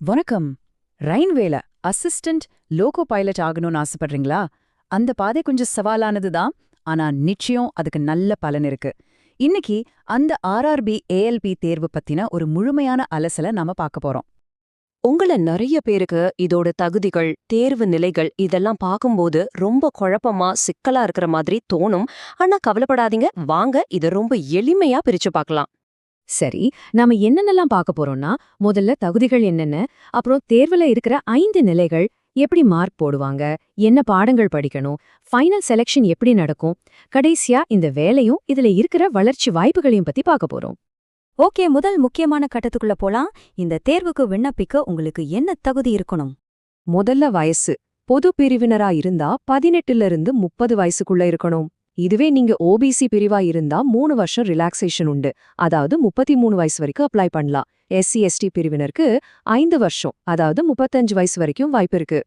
வணக்கம். ரயில்வேல assistant loco pilot ஆகணும்னு ஆசைப்படுறீங்களா? அந்த பாதை கொஞ்சம் சவாலானது தான், ஆனா நிச்சயம் அதுக்கு நல்ல பலன் இருக்கு. இன்னைக்கு அந்த ஆர்ஆர்பி ஏஎல்பி தேர்வு பத்தின ஒரு முழுமையான அலசல நாம பார்க்க போறோம். உங்கள நிறைய பேருக்கு இதோட தகுதிகள், தேர்வு நிலைகள் இதெல்லாம் பார்க்கும்போது ரொம்ப குழப்பமா, சிக்கலா இருக்கிற மாதிரி தோணும். ஆனா கவலைப்படாதீங்க, வாங்க இத ரொம்ப எளிமையா பிரிச்சு பார்க்கலாம். சரி, நாம என்னென்னலாம் பார்க்க போறோம்னா, முதல்ல தகுதிகள் என்னென்ன, அப்புறம் தேர்வுல இருக்கிற 5 நிலைகள், எப்படி மார்க் போடுவாங்க, என்ன பாடங்கள் படிக்கணும், ஃபைனல் செலக்ஷன் எப்படி நடக்கும், கடைசியா இந்த வேலையும் இதுல இருக்கிற வளர்ச்சி வாய்ப்புகளையும் பத்தி பார்க்க போறோம். ஓகே, முதல் முக்கியமான கட்டத்துக்குள்ள போலாம். இந்த தேர்வுக்கு விண்ணப்பிக்க உங்களுக்கு என்ன தகுதி இருக்கணும்? முதல்ல வயசு. பொது பிரிவினரா இருந்தா 18ல இருந்து 30 வயசுக்குள்ள இருக்கணும். இதுவே நீங்க ஓபிசி பிரிவா இருந்தா 3 வருஷம் ரிலாக்ஸேஷன் உண்டு. அதாவது 33 வயசு வரைக்கும் அப்ளை பண்ணலாம். எஸ்சி எஸ்டி பிரிவினருக்கு 5 வருஷம், அதாவது 35 வயசு வரைக்கும் வாய்ப்பு இருக்கு.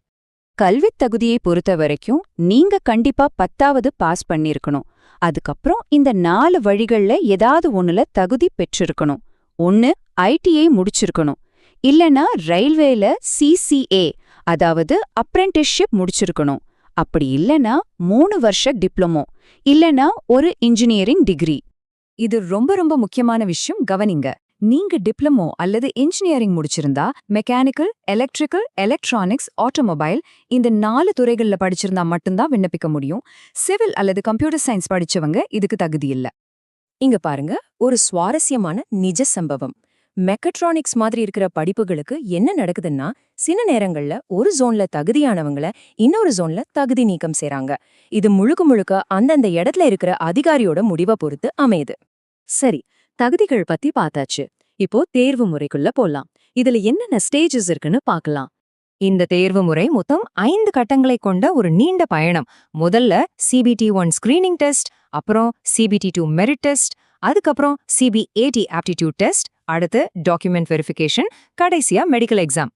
கல்வித் தகுதியை பொறுத்த வரைக்கும் நீங்க கண்டிப்பா 10வது பாஸ் பண்ணிருக்கணும். அதுக்கப்புறம் இந்த 4 வழிகள்ல ஏதாவது ஒண்ணுல தகுதி பெற்றிருக்கணும். ஒன்னு ஐடிஐ முடிச்சிருக்கணும், இல்லனா ரயில்வேல சிசிஏ அதாவது அப்ரெண்டிஸ்ஷிப் முடிச்சிருக்கணும். அப்படி இல்லனா 3 வருஷ டிப்ளமோ இல்லனா ஒரு இன்ஜினியரிங் டிகிரி. இது ரொம்ப ரொம்ப முக்கியமான விஷயம், கவனிங்க. நீங்க டிப்ளமோ அல்லது இன்ஜினியரிங் முடிச்சிருந்தா மெக்கானிக்கல், எலக்ட்ரிக்கல், எலக்ட்ரானிக்ஸ், ஆட்டோமொபைல் இந்த 4 துறைகள்ல படிச்சிருந்தா மட்டும்தான் விண்ணப்பிக்க முடியும். சிவில் அல்லது கம்ப்யூட்டர் சயின்ஸ் படிச்சவங்க இதுக்கு தகுதி இல்ல. இங்க பாருங்க, ஒரு சுவாரஸ்யமான நிஜ சம்பவம். மெக்கட்ரானிக்ஸ் மாதிரி இருக்கிற படிப்புகளுக்கு என்ன நடக்குதுன்னா, சில நேரங்கள்ல ஒரு ஜோன்ல தகுதியானவங்கள இன்னொரு ஜோன்ல தகுதி நீக்கம் செய்றாங்க. இது முழுக்க முழுக்க அந்தந்த இடத்துல இருக்கிற அதிகாரியோட முடிவை பொறுத்து அமையுது. சரி, தகுதிகள் பத்தி பார்த்தாச்சு. இப்போ தேர்வு முறைக்குள்ள போலாம். இதுல என்னென்ன ஸ்டேஜஸ் இருக்குன்னு பார்க்கலாம். இந்த தேர்வு முறை மொத்தம் 5 கட்டங்களை கொண்ட ஒரு நீண்ட பயணம். முதல்ல CBT-1 ஸ்கிரீனிங் டெஸ்ட், அப்புறம் CBT-2 மெரிட் டெஸ்ட், அதுக்கப்புறம் CBAT ஆப்டிடியூட் டெஸ்ட், அடுத்து டாக்குமெண்ட் வெரிஃபிகேஷன், கடைசியா மெடிக்கல் எக்ஸாம்.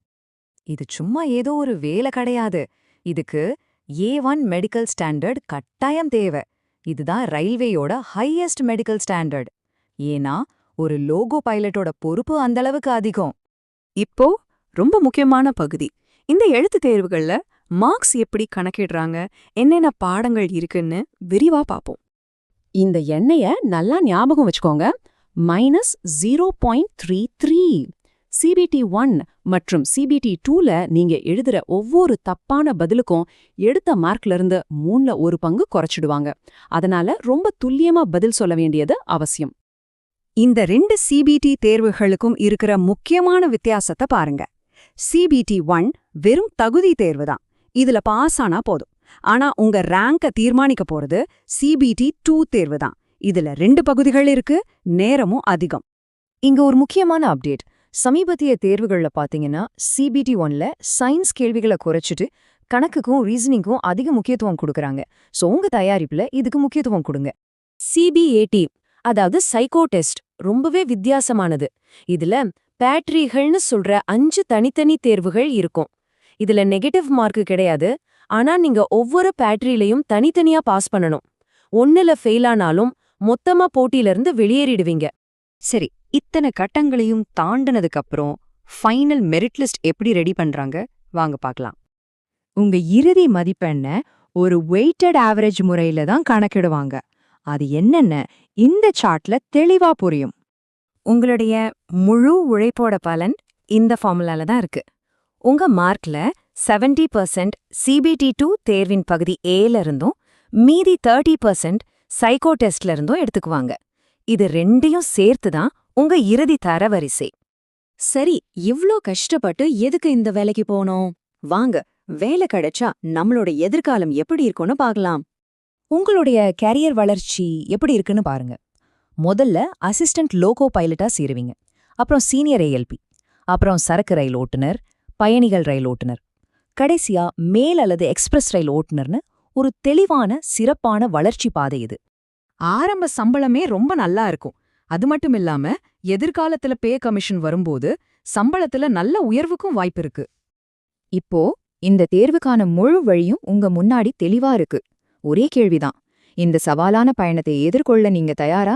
இது சும்மா ஏதோ ஒரு வேலை கிடையாது. இதுக்கு A1 மெடிக்கல் ஸ்டாண்டர்ட் கட்டாயம் தேவை. இதுதான் ரயில்வேயோட ஹையஸ்ட் மெடிக்கல் ஸ்டாண்டர்ட். ஏன்னா ஒரு லோகோ பைலட்டோட பொறுப்பு அந்த அளவுக்கு அதிகம். இப்போ ரொம்ப முக்கியமான பகுதி. இந்த எழுத்து தேர்வுகள்ல மார்க்ஸ் எப்படி கணக்கிடுறாங்க, என்னென்ன பாடங்கள் இருக்குன்னு விரிவா பாப்போம். இந்த எண்ணைய நல்லா ஞாபகம் வச்சுக்கோங்க. -0.33. CBT-1 மற்றும் CBT-2ல நீங்க எழுதுற ஒவ்வொரு தப்பான பதிலுக்கும் எடுத்த மார்க்ல இருந்து 3ல ஒரு பங்கு குறைச்சிடுவாங்க. அதனால ரொம்ப துல்லியமா பதில் சொல்ல வேண்டியது அவசியம். இந்த 2 CBT தேர்வுகளுக்கும் இருக்கிற முக்கியமான வித்தியாசத்தை பாருங்க. CBT-1 வெறும் தகுதி தேர்வு தான். இதுல பாஸ் ஆனா போதும். ஆனா உங்க ரேங்க தீர்மானிக்க போறது CBT-2 தேர்வு தான். இதுல 2 பகுதிகள் இருக்கு, நேரமும் அதிகம். இங்க ஒரு முக்கியமான அப்டேட். சமீபத்திய தேர்வுகள்ல பாத்தீங்கன்னா CBT-1ல சயின்ஸ் கேள்விகளை குறைச்சிட்டு கணக்குக்கும் ரீசனிங்கும் அதிக முக்கியத்துவம் கொடுக்கறாங்க. சோ உங்க தயாரிப்புல இதுக்கு முக்கியத்துவம் கொடுங்க. CBAT அதாவது சைக்கோ டெஸ்ட் ரொம்பவே வித்தியாசமானது. இதுல பேட்ரிகள்னு சொல்ற 5 தனித்தனி தேர்வுகள் இருக்கும். இதுல நெகட்டிவ் மார்க்கு கிடையாது. ஆனா நீங்க ஒவ்வொரு பேட்ரிலையும் தனித்தனியா பாஸ் பண்ணணும். 1ல ஃபெயில் ஆனாலும் மொத்தமா போட்டியிலிருந்து வெளியேறிடுவீங்க. சரி, இத்தனை கட்டங்களையும் தாண்டினதுக்கு அப்புறம் ஃபைனல் மெரிட் லிஸ்ட் எப்படி ரெடி பண்றாங்க வாங்க பார்க்கலாம். உங்க இறுதி மதிப்பெண்ண ஒரு வெயிட்டட் ஆவரேஜ் முறையில தான் கணக்கிடுவாங்க. அது என்னென்ன இந்த சார்ட்ல தெளிவா புரியும். உங்களுடைய முழு உழைப்போட பலன் இந்த ஃபார்முலால தான் இருக்கு. உங்க மார்க்ல 70% CBT-2 தேர்வின் பகுதி ஏல இருந்தும் மீதி 30% சைக்கோ டெஸ்ட்ல இருந்தும் எடுத்துக்குவாங்க. இது ரெண்டையும் சேர்த்து தான் உங்க இறுதி தரவரிசை. சரி, இவ்ளோ கஷ்டப்பட்டு எதுக்கு இந்த வேலைக்கு போனோம்? வாங்க, வேலை கிடைச்சா நம்மளோட எதிர்காலம் எப்படி இருக்கும்னு பார்க்கலாம். உங்களுடைய கேரியர் வளர்ச்சி எப்படி இருக்குன்னு பாருங்க. முதல்ல அசிஸ்டன்ட் லோகோ பைலட்டா சேருவீங்க. அப்புறம் சீனியர் ஏஎல்பி, அப்புறம் சரக்கு ரயில் ஓட்டுநர், பயணிகள் ரயில் ஓட்டுநர், கடைசியா மேல் அல்லது எக்ஸ்பிரஸ் ரயில் ஓட்டுநர்னு ஒரு தெளிவான சிறப்பான வளர்ச்சி பாதை இது. ஆரம்ப சம்பளமே ரொம்ப நல்லா இருக்கும். அது மட்டும் இல்லாம எதிர்காலத்துல பே கமிஷன் வரும்போது சம்பளத்துல நல்ல உயர்வுக்கும் வாய்ப்பு இருக்கு. இப்போ இந்த தேர்வுக்கான முழு வழியும் உங்க முன்னாடி தெளிவா இருக்கு. ஒரே கேள்விதான், இந்த சவாலான பயணத்தை எதிர்கொள்ள நீங்க தயாரா?